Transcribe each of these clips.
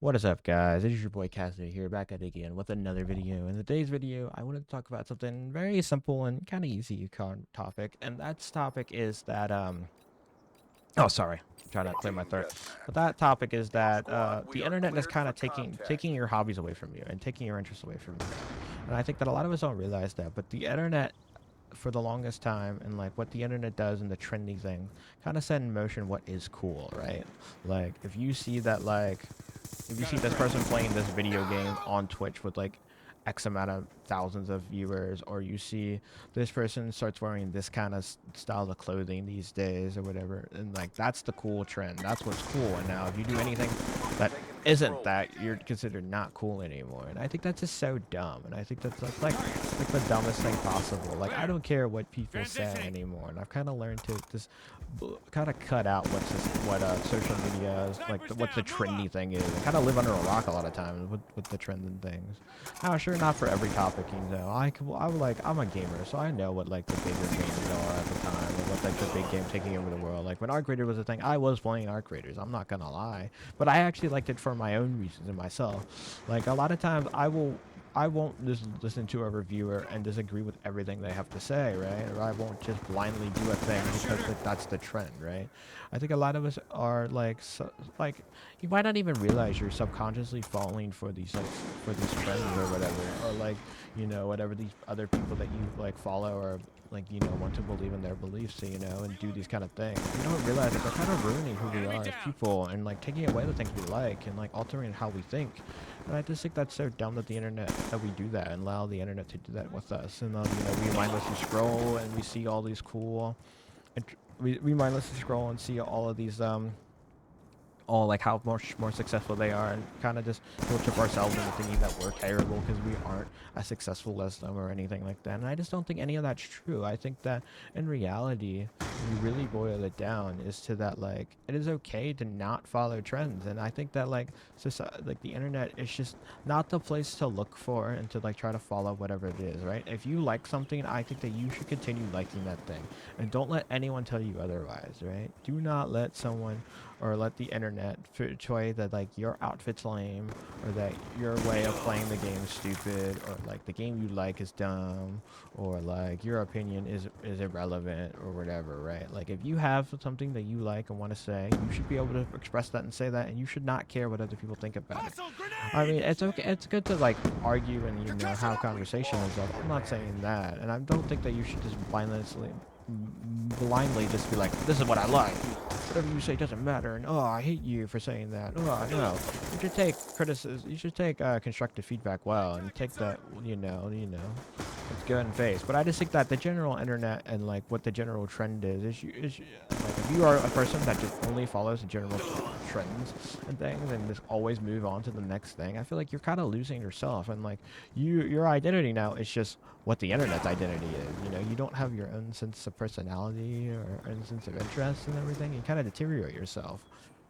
What is up, guys? It is your boy Cassidy here, back at it again with another video. In today's video, I wanted to talk about something very simple and kind of easy topic, and that topic is that oh, sorry, I'm trying to clear my throat. But that topic is that the internet is kind of taking your hobbies away from you and taking your interests away from you. And I think that a lot of us don't realize that, but the internet for the longest time and like what the internet does and the trendy thing kind of set in motion what is cool, right? Like if you see this person playing this video game on Twitch with like X amount of thousands of viewers, or you see this person starts wearing this kind of style of clothing these days or whatever, and like that's the cool trend. That's what's cool. And now if you do anything that isn't that, you're considered not cool anymore. And I think that's just so dumb. And I think that's like the dumbest thing possible. Like I don't care what people say anymore. And I've kind of learned to just kind of cut out what social media is like, what the trendy thing is, and kind of live under a rock a lot of times with the trending things. Now, sure, not for every topic, you know. I'm a gamer, so I know what like the bigger games are at the time, and what like the big game taking over the world. Like when Arc Raiders was a thing, I was playing Arc Raiders. I'm not gonna lie, but I actually liked it for my own reasons and myself. Like a lot of times, I won't just listen to a reviewer and disagree with everything they have to say, right? Or I won't just blindly do a thing because that's the trend, right? I think a lot of us are like you might not even realize you're subconsciously falling for these trends or whatever, or like whatever these other people that you like follow or like want to believe in their beliefs, and do these kind of things. We don't realize that they're kind of ruining who we are as people and like taking away the things we like and like altering how we think. And I just think that's so dumb that we do that and allow the internet to do that with us. And we mindlessly scroll and we see all these cool, and we mindlessly scroll and see all of these all like how much more successful they are, and kind of just guilt trip ourselves into thinking that we're terrible because we aren't as successful as them or anything like that. And I just don't think any of that's true. I think that in reality, when you really boil it down, is to that like it is okay to not follow trends. And I think that like like the internet is just not the place to look for and to like try to follow whatever it is, right? If you like something, I think that you should continue liking that thing, and don't let anyone tell you otherwise, right? Do not let someone or let the internet portray that like your outfit's lame, or that your way of playing the game is stupid, or like the game you like is dumb, or like your opinion is irrelevant or whatever, right? Like if you have something that you like and want to say, you should be able to express that and say that, and you should not care what other people think about it. I mean, it's okay, it's good to like argue and have conversation and stuff. I'm not saying that, and I don't think that you should just blindly just be like, this is what I like, whatever you say doesn't matter, and oh, I hate you for saying that. Oh no, you should take criticism, you should take constructive feedback well, and take that, it's good in face. But I just think that the general internet and like what the general trend like if you are a person that just only follows the general trends and things and just always move on to the next thing, I feel like you're kind of losing yourself. And like your identity now is just what the internet's identity is. You don't have your own sense of personality or own sense of interest and everything. You kind of deteriorate yourself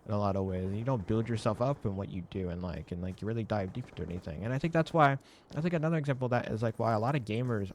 in a lot of ways, and you don't build yourself up in what you do, and like you really dive deep into anything. And I think that's why, I think another example of that is like why a lot of gamers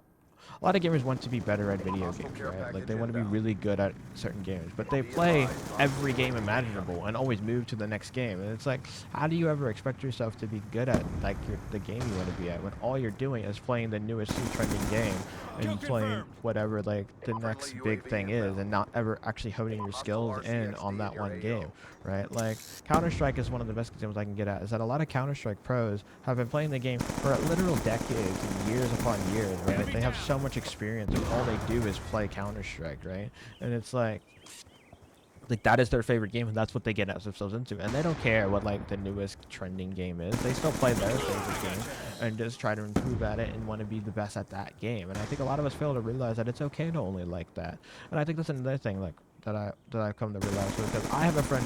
want to be better at video games, right? Like they want to be really good at certain games, but they play every game imaginable and always move to the next game. And it's like, how do you ever expect yourself to be good at like the game you want to be at when all you're doing is playing the newest trending game and playing whatever like the next big thing is, and not ever actually honing your skills in on that one game, right? Like Counter-Strike is one of the best examples I can get at, is that a lot of Counter-Strike pros have been playing the game for literal decades and years upon years, right? They have so much experience, and all they do is play Counter-Strike, right? And it's like that is their favorite game, and that's what they get themselves into, and they don't care what like the newest trending game is. They still play their favorite game and just try to improve at it and want to be the best at that game. And I think a lot of us fail to realize that it's okay to only like that. And I think that's another thing like that I've come to realize, because I have a friend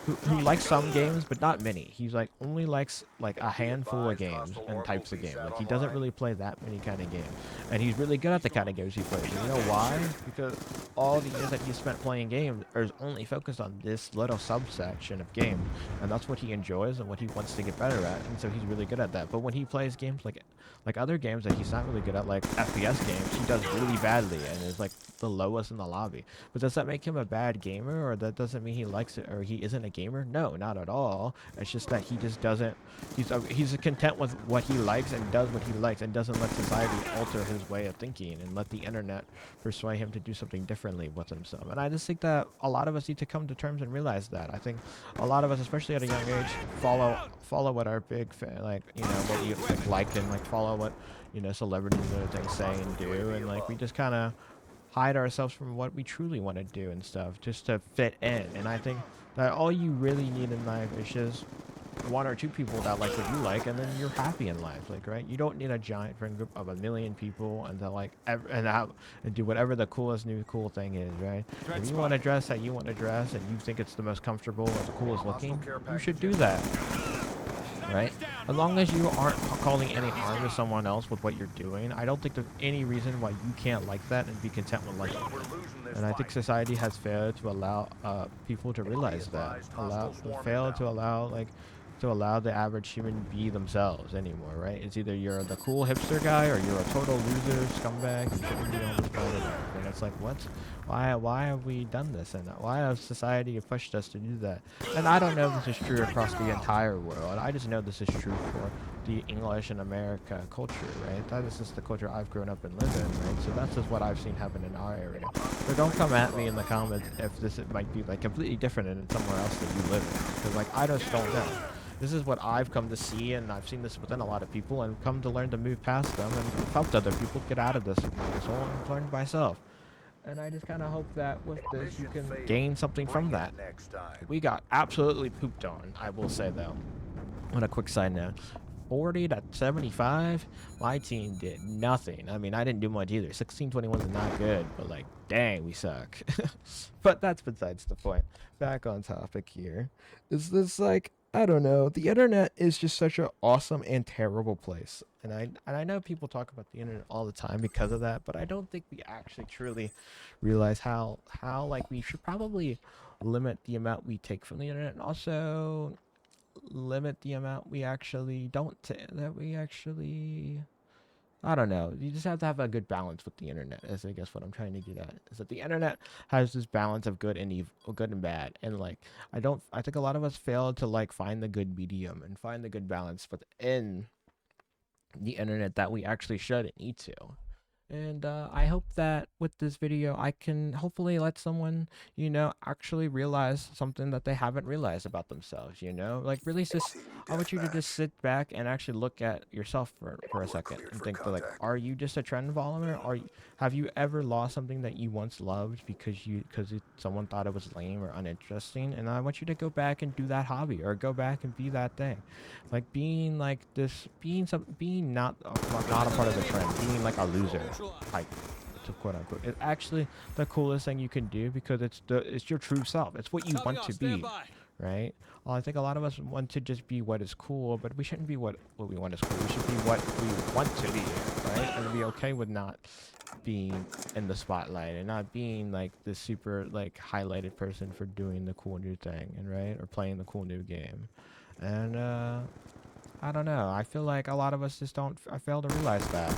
who likes some games but not many. He's like only likes like a handful of games and types of games. Like he doesn't really play that many kind of games, and he's really good at the kind of games he plays. And you know why? Because all the years that he spent playing games is only focused on this little subsection of games, and that's what he enjoys and what he wants to get better at, and so he's really good at that. But when he plays games like other games that he's not really good at, like FPS games, he does really badly and is like the lowest in the lobby. But does that make him a bad gamer, or that doesn't mean he likes it, or he isn't a gamer? No, not at all. It's just that he just doesn't. He's content with what he likes and does what he likes and doesn't let society alter his way of thinking and let the internet persuade him to do something differently with himself. And I just think that a lot of us need to come to terms and realize that. I think a lot of us, especially at a young age, follow what our big fan, like, you know, what we like and like follow what, you know, celebrities and other things say and do, and like we just kind of hide ourselves from what we truly want to do and stuff just to fit in. And I think that all you really need in life is just one or two people that like what you like, and then you're happy in life, like, right? You don't need a giant friend group of 1 million people and to like and do whatever the coolest new cool thing is, right? If you want to dress that you want to dress and you think it's the most comfortable or the coolest looking, you should do that, right? As long as you aren't causing any harm to someone else with what you're doing, I don't think there's any reason why you can't like that and be content with liking it. And I think society has failed to allow people to realize that. Failed to allow the average human be themselves anymore, right? It's either you're the cool hipster guy or you're a total loser, scumbag, you shouldn't be on this planet. And it's like, what? Why have we done this? And why has society pushed us to do that? And I don't know if this is true across the entire world. I just know this is true for the English and America culture, right? That is just the culture I've grown up and lived in, right? So that's just what I've seen happen in our area. So don't come at me in the comments if this might be like completely different in somewhere else that you live in, because like I just don't know. This is what I've come to see, and I've seen this within a lot of people, and come to learn to move past them and help other people get out of this asshole and learn myself. And I just kind of hope that with this you can gain something from that. We got absolutely pooped on, I will say though. On a quick side note, 40 to 75, my team did nothing. I mean, I didn't do much either. 16-21 is not good, but like, dang, we suck. But that's besides the point. Back on topic here. Is this like, I don't know. The internet is just such an awesome and terrible place. And I know people talk about the internet all the time because of that, but I don't think we actually truly realize how like we should probably limit the amount we take from the internet, and also limit the amount we actually don't that we actually, I don't know. You just have to have a good balance with the internet, is I guess what I'm trying to get at. Is that the internet has this balance of good and evil, good and bad. And like, I think a lot of us fail to like find the good medium and find the good balance within the internet that we actually should and need to. And I hope that with this video, I can hopefully let someone, you know, actually realize something that they haven't realized about themselves, you know? Like, really just, I want you to just sit back and actually look at yourself for a second and think, that, like, are you just a trend follower? Have you ever lost something that you once loved because someone thought it was lame or uninteresting? And I want you to go back and do that hobby, or go back and be that thing. Like, being like this, being not a part of the trend, being like a loser, like, to quote unquote, it's actually the coolest thing you can do, because it's your true self. It's what you want to be, right? Well, I think a lot of us want to just be what is cool, but we shouldn't be what we want is cool. We should be what we want to be, right? And be okay with not being in the spotlight and not being like the super like highlighted person for doing the cool new thing, and right, or playing the cool new game. And I don't know, I feel like a lot of us just don't, I fail to realize that.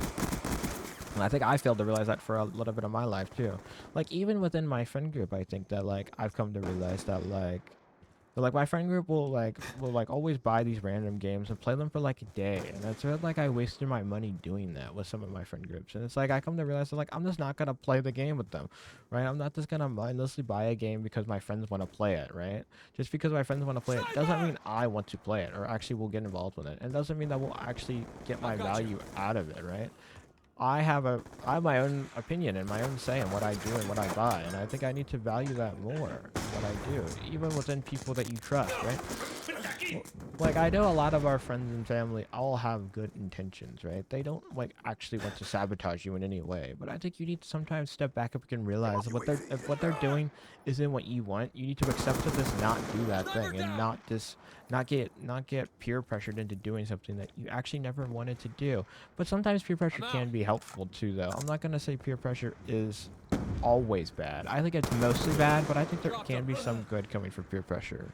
And I think I failed to realize that for a little bit of my life too. Like, even within my friend group, I think that like I've come to realize that like my friend group will always buy these random games and play them for like a day, and it's felt like I wasted my money doing that with some of my friend groups. And it's like I come to realize that like I'm just not gonna play the game with them, right? I'm not just gonna mindlessly buy a game because my friends want to play it, right? Just because my friends want to play it doesn't mean I want to play it or actually will get involved with it. And doesn't mean that we'll actually get my value out of it, right? I have my own opinion and my own say in what I do and what I buy, and I think I need to value that more in what I do, even within people that you trust, right? Like, I know a lot of our friends and family all have good intentions, right? They don't like actually want to sabotage you in any way, but I think you need to sometimes step back up and realize if what they're doing isn't what you want. You need to accept to just not do that thing, and not get peer pressured into doing something that you actually never wanted to do. But sometimes peer pressure can be helpful too, though. I'm not gonna say peer pressure is always bad. I think it's mostly bad, but I think there can be some good coming from peer pressure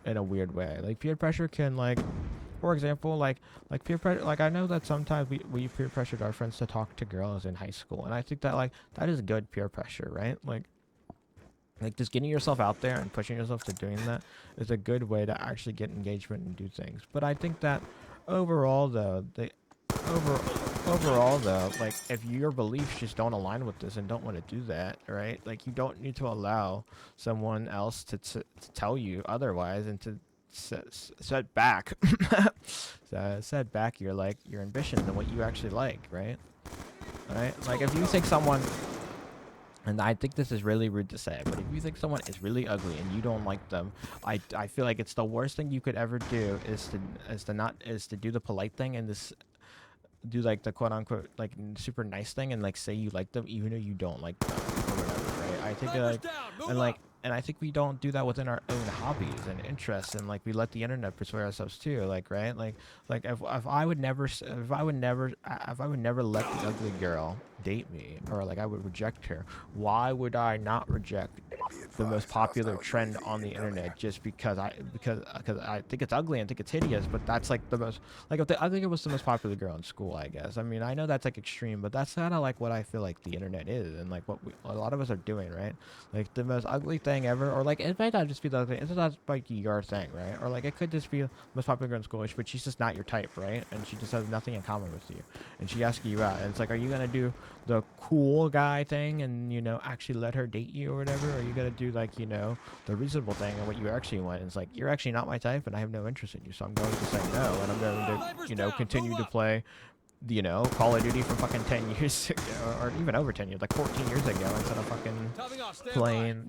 in a weird way. Like, peer pressure can, like, for example, like peer pressure, like, I know that sometimes we peer pressured our friends to talk to girls in high school, and I think that like that is good peer pressure, right? Like, Like just getting yourself out there and pushing yourself to doing that is a good way to actually get engagement and do things. But I think that overall though, over overall though, like if your beliefs just don't align with this and don't want to do that, right? Like you don't need to allow someone else to tell you otherwise and to set back set back your ambitions and what you actually like, right? Right? Like if you think someone, and I think this is really rude to say, but if you think someone is really ugly and you don't like them, I feel like it's the worst thing you could ever do is to do the polite thing and this do like the quote unquote like super nice thing and like say you like them even though you don't like them or whatever, right? I think and I think we don't do that within our own hobbies and interests, and like we let the internet persuade ourselves too, like right, like if I would never if I would never let the ugly girl date me, or like I would reject her, why would I not reject the most popular trend on the internet just because I think it's ugly and think it's hideous? But that's like the most, like if the ugly girl was the most popular girl in school, I guess. I mean, I know that's like extreme, but that's kind of like what I feel like the internet is, and like what a lot of us are doing, right? Like the most ugly thing ever, or like it might not just be the ugly, it's not like your thing, right? Or like it could just be the most popular girl in school, but she's just not your type, right? And she just has nothing in common with you, and she asks you out, and it's like, are you gonna do the cool guy thing and actually let her date you or whatever, or are you gonna do like the reasonable thing and what you actually want? And it's like, you're actually not my type and I have no interest in you, so I'm going to say no, and I'm going to continue to play Call of Duty from fucking 10 years ago, or even over 10 years, like 14 years ago, instead of fucking playing,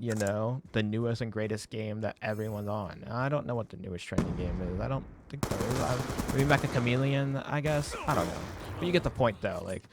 the newest and greatest game that everyone's on. I don't know what the newest trending game is. I don't think there is. Maybe Mecha Chameleon, I guess. I don't know. But you get the point, though. Like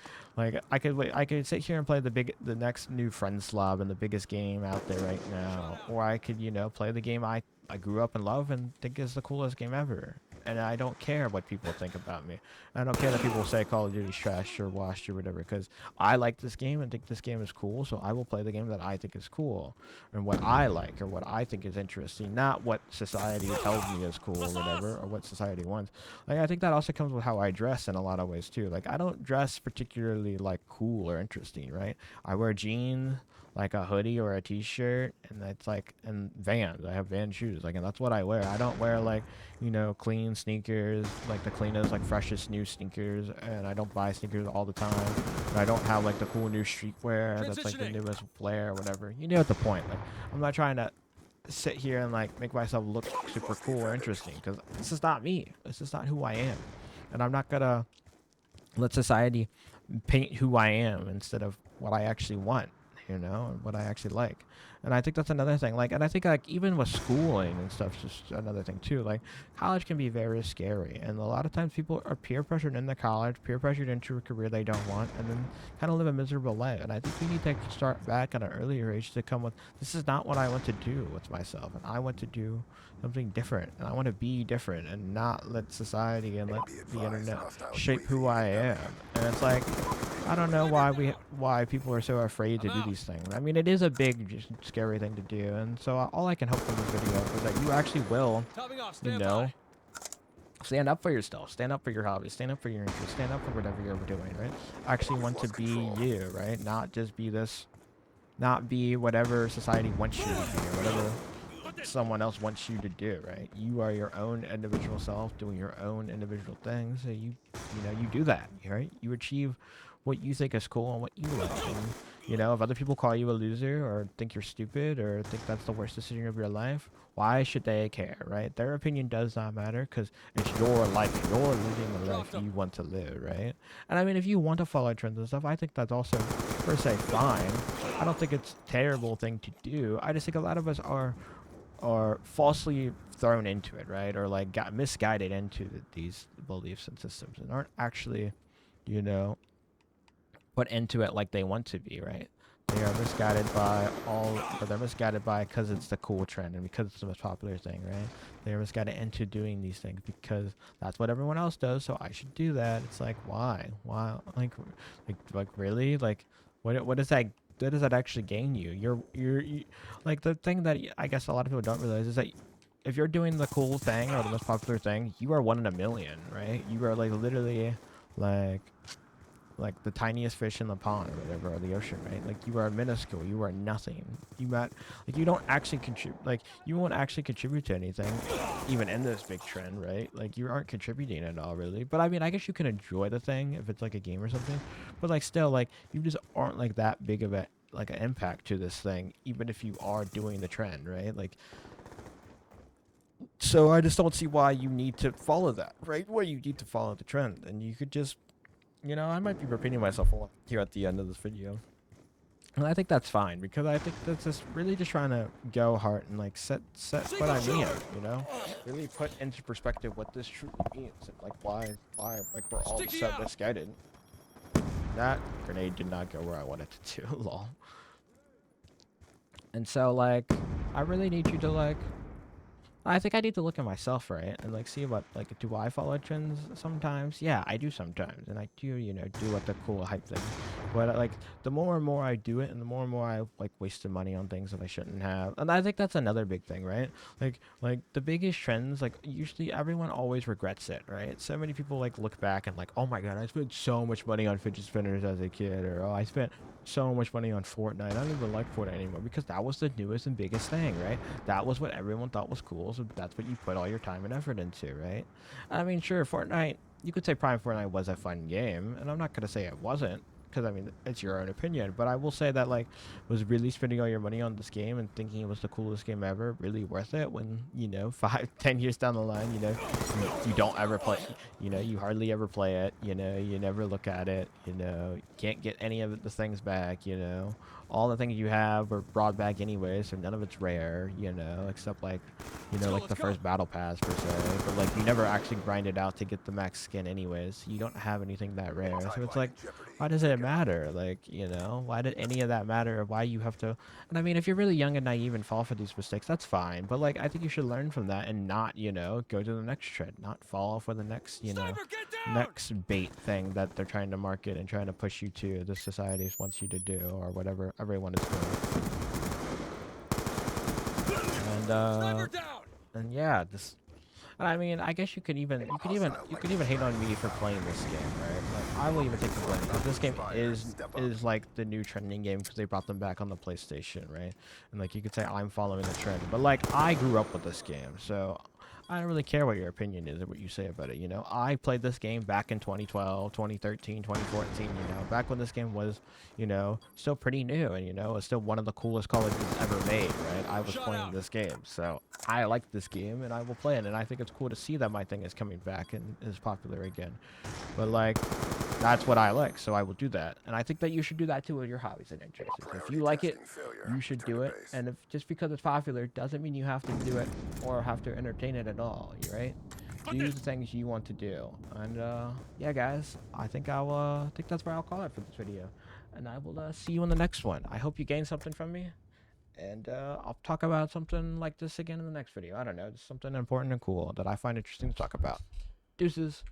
I could sit here and play the next new Friends Slob and the biggest game out there right now, or I could, play the game I grew up and love and think is the coolest game ever. And I don't care what people think about me. I don't care that people say Call of Duty's trash or washed or whatever, because I like this game and think this game is cool, so I will play the game that I think is cool, and what I like or what I think is interesting, not what society tells me is cool or whatever, or what society wants. Like, I think that also comes with how I dress in a lot of ways too. Like, I don't dress particularly like cool or interesting, right? I wear jeans, like a hoodie or a t-shirt, and that's like, and Vans. I have Van shoes, like, and that's what I wear. I don't wear like, clean sneakers, like the cleanest, like freshest new sneakers, and I don't buy sneakers all the time. And I don't have like the cool new streetwear that's like the newest flair or whatever. You know what the point? Like, I'm not trying to sit here and like make myself look super cool or interesting, because this is not me. This is not who I am, and I'm not gonna let society paint who I am instead of what I actually want, and what I actually like. And I think that's another thing. Like, and I think like even with schooling and stuff, just another thing too. Like, college can be very scary, and a lot of times people are peer pressured into college, peer pressured into a career they don't want, and then kind of live a miserable life. And I think we need to start back at an earlier age to come with, this is not what I want to do with myself, and I want to do something different, and I want to be different, and not let society and let the internet shape who I am. And it's like, I don't know why people are so afraid to do these things. I mean, it is a big, scary thing to do, and so all I can hope from this video is that you actually will, stand up for yourself, stand up for your hobbies, stand up for your interests, stand up for whatever you're doing, right? Actually want to be you, right? Not just be this, not be whatever society wants you to be, or whatever someone else wants you to do, right? You are your own individual self doing your own individual things, so you do that, right? You achieve what you think is cool and what you like. And, if other people call you a loser or think you're stupid or think that's the worst decision of your life, why should they care, right? Their opinion does not matter, because it's your life. You're living the life you want to live, right? And I mean, if you want to follow trends and stuff, I think that's also, per se, fine. I don't think it's a terrible thing to do. I just think a lot of us are falsely thrown into it, right? Or like got misguided into these beliefs and systems, and aren't actually, put into it like they want to be, right? They are misguided by they're misguided by because it's the cool trend and because it's the most popular thing, right? They're misguided into doing these things because that's what everyone else does, so I should do that. It's like, why? Like really? Like, what does that? What does that actually gain you? You're like, the thing that I guess a lot of people don't realize is that if you're doing the cool thing or the most popular thing, you are one in a million, right? You are like literally like like the tiniest fish in the pond or whatever, or the ocean, right? Like you are minuscule, you are nothing. Like you don't actually contribute, like you won't actually contribute to anything, even in this big trend, right? Like you aren't contributing at all, really. But I mean, I guess you can enjoy the thing if it's like a game or something, but like still, like you just aren't like that big of a like an impact to this thing, even if you are doing the trend, right? Like, so I just don't see why you need to follow that, right? Why you need to follow the trend, and you could just, I might be repeating myself a lot here at the end of this video. And I think that's fine, because I think that's just really just trying to go hard and like set what I mean, really put into perspective what this truly means, and like why like we're all so misguided. That grenade did not go where I wanted it to. Lol. And so like I really need you to like, I think I need to look at myself, right? And like see what, like, do I follow trends sometimes? Yeah, I do sometimes. And I do, do what the cool hype thing. But like the more and more I do it, and the more and more I like wasted money on things that I shouldn't have. And I think that's another big thing, right? Like the biggest trends, like usually everyone always regrets it, right? So many people like look back and like, oh my god, I spent so much money on fidget spinners as a kid, or oh, I spent so much money on Fortnite. I don't even like Fortnite anymore, because that was the newest and biggest thing, right? That was what everyone thought was cool, so that's what you put all your time and effort into, right? I mean, sure, Fortnite, you could say Prime Fortnite was a fun game, and I'm not gonna say it wasn't, because I mean, it's your own opinion, but I will say that, like, was really spending all your money on this game and thinking it was the coolest game ever really worth it when, 5-10 years down the line, you don't ever play, you hardly ever play it, you never look at it, you can't get any of the things back, all the things you have were brought back anyway, so none of it's rare, except like, like the first battle pass per se, but like you never actually grind it out to get the max skin anyways. You don't have anything that rare, so it's like, why does it matter? Like, why did any of that matter? Or why you have to? And I mean, if you're really young and naive and fall for these mistakes, that's fine. But like, I think you should learn from that and not, go to the next trend, not fall for the next, next bait thing that they're trying to market and trying to push you to. The society wants you to do, or whatever everyone is doing. And yeah, this. And I mean, I guess you could even hate on me for playing this game, right? Like, I will even take the blame, because this game is like the new trending game, because they brought them back on the PlayStation, right? And like you could say I'm following the trend, but like I grew up with this game, so I don't really care what your opinion is or what you say about it. I played this game back in 2012, 2013, 2014. Back when this game was, still pretty new, and it was still one of the coolest Call of Duties ever made, right? I was playing this game, so I like this game, and I will play it, and I think it's cool to see that my thing is coming back and is popular again. But like, that's what I like, so I will do that, and I think that you should do that too with your hobbies and interests. If you like it, you should do it, and if just because it's popular doesn't mean you have to do it or have to entertain it at all, right? Do the things you want to do. And yeah, guys, I think that's where I'll call it for this video, and I will see you in the next one. I hope you gained something from me, and I'll talk about something like this again in the next video. I don't know, just something important and cool that I find interesting to talk about. Deuces.